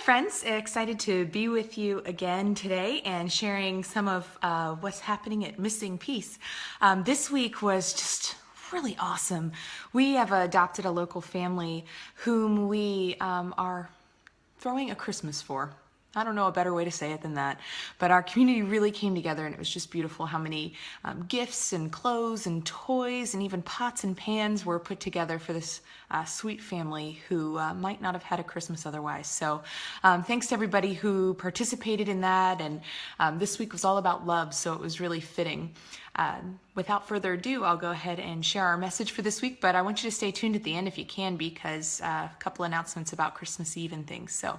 friends, excited to be with you again today and sharing some of what's happening at Missing Piece. This week was just really awesome. We have adopted a local family whom we are throwing a Christmas for. I don't know a better way to say it than that, but our community really came together and it was just beautiful how many gifts and clothes and toys and even pots and pans were put together for this sweet family who might not have had a Christmas otherwise. So thanks to everybody who participated in that, and this week was all about love, so it was really fitting. Without further ado, I'll go ahead and share our message for this week, but I want you to stay tuned at the end if you can, because a couple announcements about Christmas Eve and things. So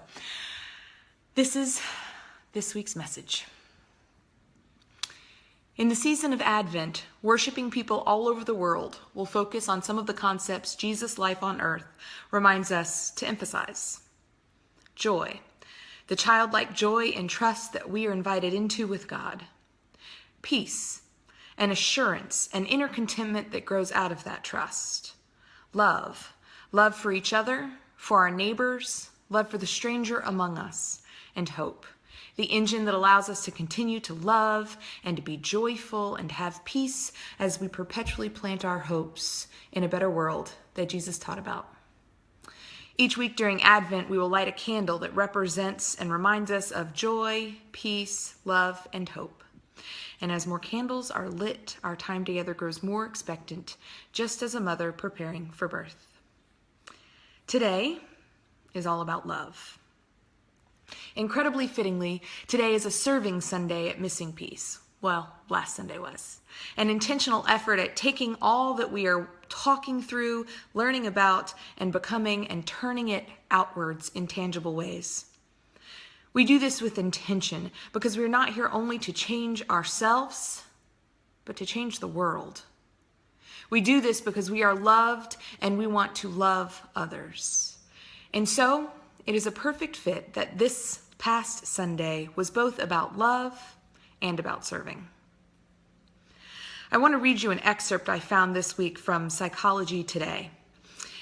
this is this week's message. In the season of Advent, worshiping people all over the world will focus on some of the concepts Jesus' life on earth reminds us to emphasize. Joy, the childlike joy and trust that we are invited into with God. Peace, an assurance, an inner contentment that grows out of that trust. Love for each other, for our neighbors, love for the stranger among us. And hope, the engine that allows us to continue to love and to be joyful and have peace as we perpetually plant our hopes in a better world that Jesus taught about. Each week during Advent, we will light a candle that represents and reminds us of joy, peace, love, and hope. And as more candles are lit, our time together grows more expectant, just as a mother preparing for birth. Today is all about love. Incredibly fittingly, today is a serving Sunday at Missing Piece. Well, last Sunday was. An intentional effort at taking all that we are talking through, learning about, and becoming, and turning it outwards in tangible ways. We do this with intention because we're not here only to change ourselves, but to change the world. We do this because we are loved and we want to love others. And so, it is a perfect fit that this past Sunday was both about love and about serving. I want to read you an excerpt I found this week from Psychology Today.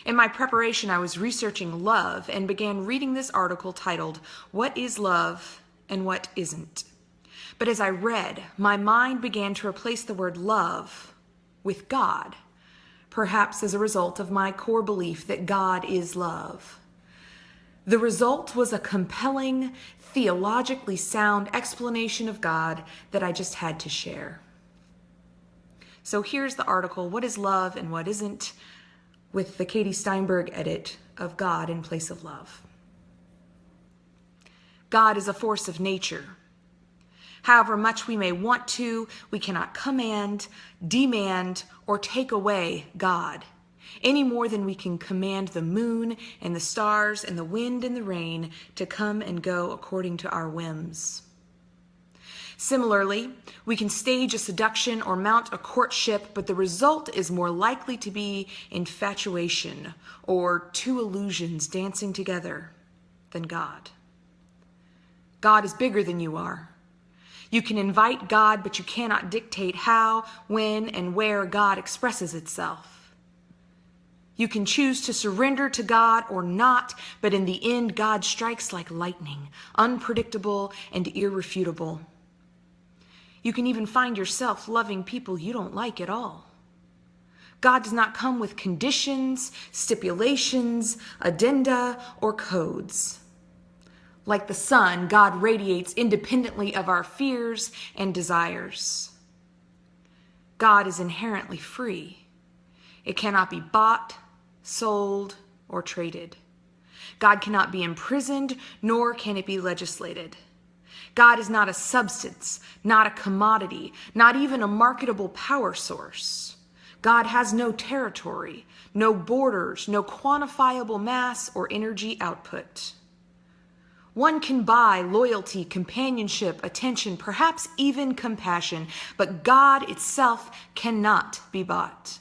In my preparation, I was researching love and began reading this article titled, "What is Love and What Isn't?" But as I read, my mind began to replace the word love with God, perhaps as a result of my core belief that God is love. The result was a compelling, theologically sound explanation of God that I just had to share. So here's the article, What is Love and What Isn't?, with the Katie Steinberg edit of God in place of love. God is a force of nature. However much we may want to, we cannot command, demand, or take away God, any more than we can command the moon and the stars and the wind and the rain to come and go according to our whims. Similarly, we can stage a seduction or mount a courtship, but the result is more likely to be infatuation or two illusions dancing together than God. God is bigger than you are. You can invite God, but you cannot dictate how, when, and where God expresses itself. You can choose to surrender to God or not, but in the end, God strikes like lightning, unpredictable and irrefutable. You can even find yourself loving people you don't like at all. God does not come with conditions, stipulations, addenda, or codes. Like the sun, God radiates independently of our fears and desires. God is inherently free. It cannot be bought, sold, or traded. God cannot be imprisoned, nor can it be legislated. God is not a substance, not a commodity, not even a marketable power source. God has no territory, no borders, no quantifiable mass or energy output. One can buy loyalty, companionship, attention, perhaps even compassion, but God itself cannot be bought.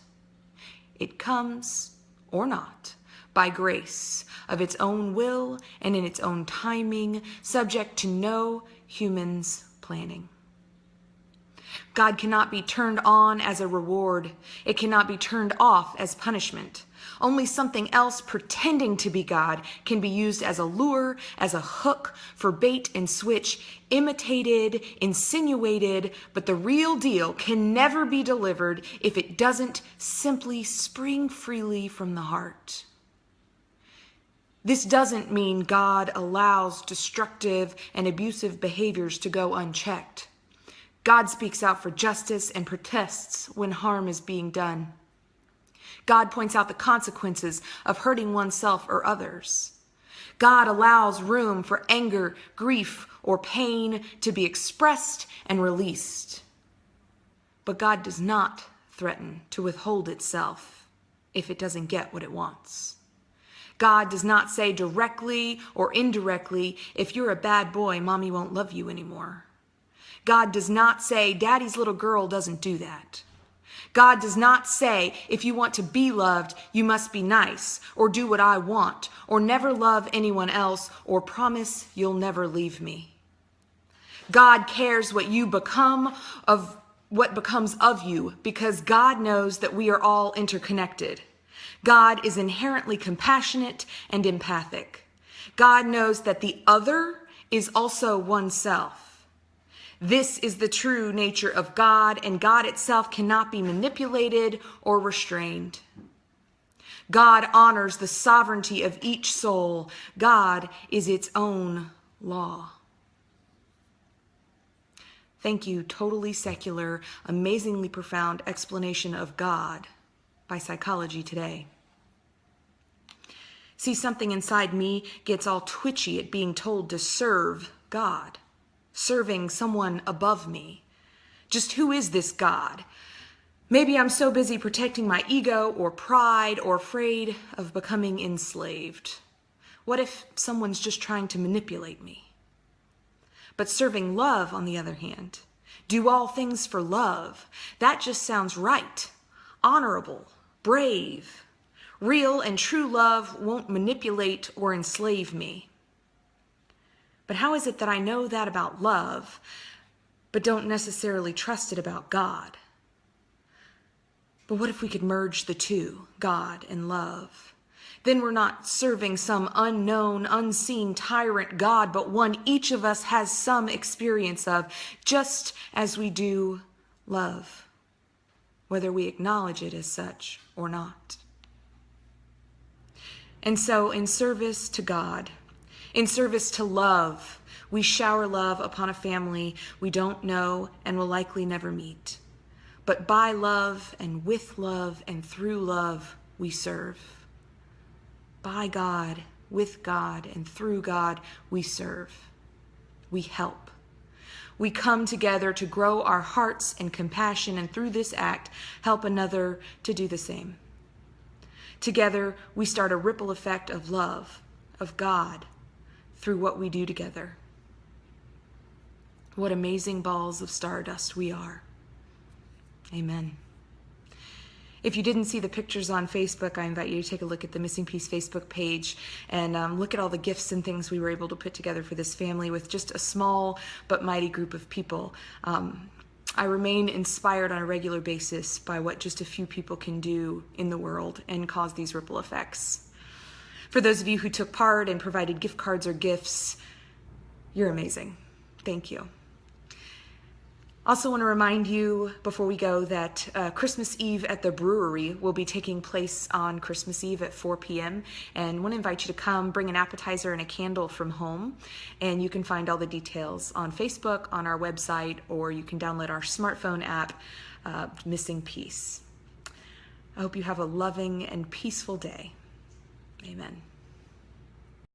It comes, or not, by grace of its own will and in its own timing, subject to no human's planning. God cannot be turned on as a reward. It cannot be turned off as punishment. Only something else pretending to be God can be used as a lure, as a hook for bait and switch, imitated, insinuated, but the real deal can never be delivered if it doesn't simply spring freely from the heart. This doesn't mean God allows destructive and abusive behaviors to go unchecked. God speaks out for justice and protests when harm is being done. God points out the consequences of hurting oneself or others. God allows room for anger, grief, or pain to be expressed and released. But God does not threaten to withhold itself if it doesn't get what it wants. God does not say directly or indirectly, if you're a bad boy, mommy won't love you anymore. God does not say, daddy's little girl doesn't do that. God does not say, if you want to be loved, you must be nice, or do what I want, or never love anyone else, or promise you'll never leave me. God cares what becomes of you, because God knows that we are all interconnected. God is inherently compassionate and empathic. God knows that the other is also oneself. This is the true nature of God, and God itself cannot be manipulated or restrained. God honors the sovereignty of each soul. God is its own law. Thank you, totally secular, amazingly profound explanation of God by Psychology Today. See, something inside me gets all twitchy at being told to serve God, serving someone above me. Just who is this God? Maybe I'm so busy protecting my ego or pride or afraid of becoming enslaved. What if someone's just trying to manipulate me? But serving love, on the other hand, do all things for love, that just sounds right, honorable, brave. Real and true love won't manipulate or enslave me. But how is it that I know that about love, but don't necessarily trust it about God? But what if we could merge the two, God and love? Then we're not serving some unknown, unseen tyrant God, but one each of us has some experience of, just as we do love, whether we acknowledge it as such or not. And so, in service to God, in service to love, we shower love upon a family we don't know and will likely never meet. But by love and with love and through love, we serve. By God, with God, and through God, we serve. We help. We come together to grow our hearts in compassion, and through this act, help another to do the same. Together, we start a ripple effect of love, of God, through what we do together. What amazing balls of stardust we are. Amen. If you didn't see the pictures on Facebook, I invite you to take a look at the Missing Piece Facebook page and look at all the gifts and things we were able to put together for this family with just a small but mighty group of people. I remain inspired on a regular basis by what just a few people can do in the world and cause these ripple effects. For those of you who took part and provided gift cards or gifts, you're amazing. Thank you. Also want to remind you before we go that Christmas Eve at the brewery will be taking place on Christmas Eve at 4 p.m. and want to invite you to come, bring an appetizer and a candle from home. And you can find all the details on Facebook, on our website, or you can download our smartphone app, Missing Piece. I hope you have a loving and peaceful day. Amen.